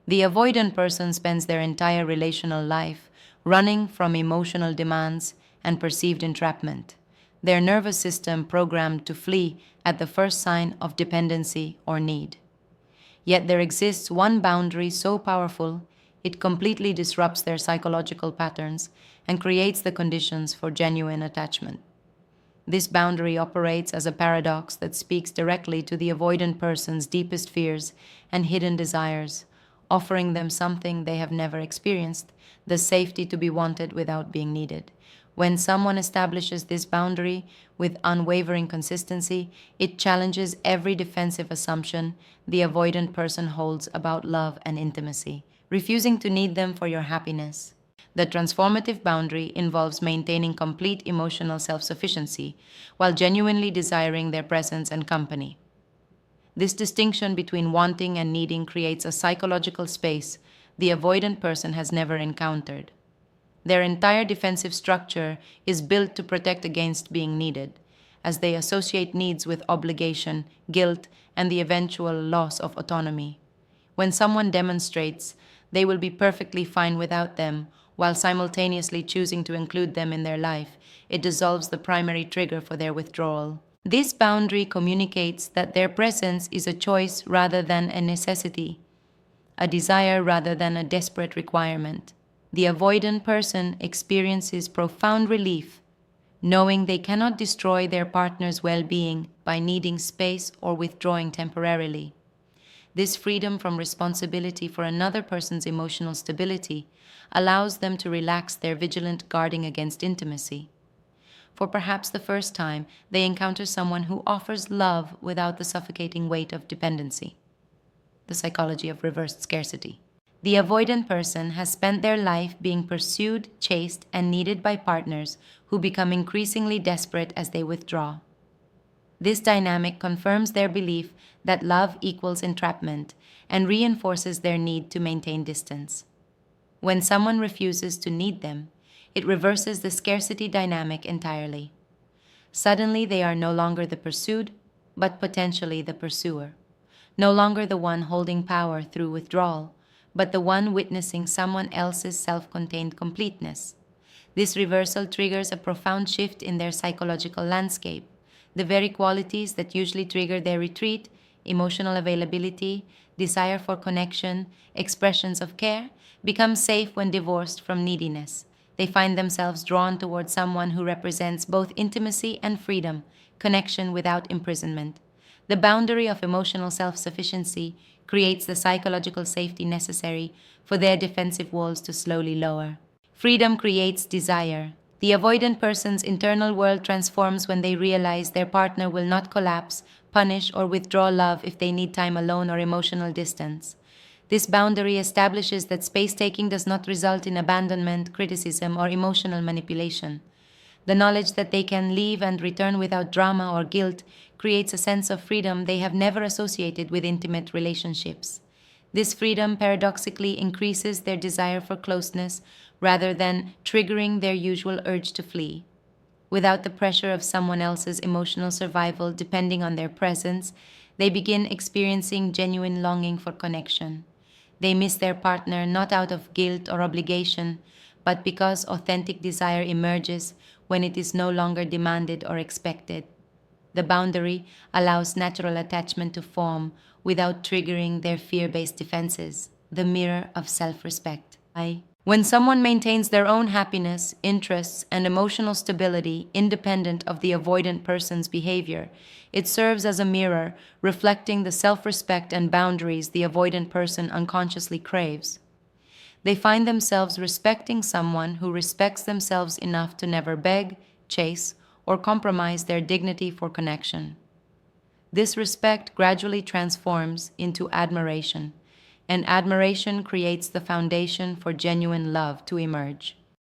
The avoidant person spends their entire relational life running from emotional demands and perceived entrapment, their nervous system programmed to flee at the first sign of dependency or need. Yet there exists one boundary so powerful it completely disrupts their psychological patterns and creates the conditions for genuine attachment. This boundary operates as a paradox that speaks directly to the avoidant person's deepest fears and hidden desires, offering them something they have never experienced, the safety to be wanted without being needed. When someone establishes this boundary with unwavering consistency, it challenges every defensive assumption the avoidant person holds about love and intimacy, refusing to need them for your happiness. The transformative boundary involves maintaining complete emotional self-sufficiency while genuinely desiring their presence and company. This distinction between wanting and needing creates a psychological space the avoidant person has never encountered. Their entire defensive structure is built to protect against being needed, as they associate needs with obligation, guilt, and the eventual loss of autonomy. When someone demonstrates they will be perfectly fine without them, while simultaneously choosing to include them in their life, it dissolves the primary trigger for their withdrawal. This boundary communicates that their presence is a choice rather than a necessity, a desire rather than a desperate requirement. The avoidant person experiences profound relief, knowing they cannot destroy their partner's well-being by needing space or withdrawing temporarily. This freedom from responsibility for another person's emotional stability allows them to relax their vigilant guarding against intimacy. For perhaps the first time, they encounter someone who offers love without the suffocating weight of dependency. The psychology of reversed scarcity. The avoidant person has spent their life being pursued, chased, and needed by partners who become increasingly desperate as they withdraw. This dynamic confirms their belief that love equals entrapment and reinforces their need to maintain distance. When someone refuses to need them, it reverses the scarcity dynamic entirely. Suddenly, they are no longer the pursued, but potentially the pursuer. No longer the one holding power through withdrawal, but the one witnessing someone else's self-contained completeness. This reversal triggers a profound shift in their psychological landscape. The very qualities that usually trigger their retreat, emotional availability, desire for connection, expressions of care, become safe when divorced from neediness. They find themselves drawn toward someone who represents both intimacy and freedom, connection without imprisonment. The boundary of emotional self-sufficiency creates the psychological safety necessary for their defensive walls to slowly lower. Freedom creates desire. The avoidant person's internal world transforms when they realize their partner will not collapse, punish, or withdraw love if they need time alone or emotional distance. This boundary establishes that space-taking does not result in abandonment, criticism, or emotional manipulation. The knowledge that they can leave and return without drama or guilt creates a sense of freedom they have never associated with intimate relationships. This freedom paradoxically increases their desire for closeness rather than triggering their usual urge to flee. Without the pressure of someone else's emotional survival depending on their presence, they begin experiencing genuine longing for connection. They miss their partner not out of guilt or obligation, but because authentic desire emerges when it is no longer demanded or expected. The boundary allows natural attachment to form without triggering their fear-based defenses, the mirror of self-respect. When someone maintains their own happiness, interests, and emotional stability independent of the avoidant person's behavior, it serves as a mirror reflecting the self-respect and boundaries the avoidant person unconsciously craves. They find themselves respecting someone who respects themselves enough to never beg, chase, or compromise their dignity for connection. This respect gradually transforms into admiration, and admiration creates the foundation for genuine love to emerge.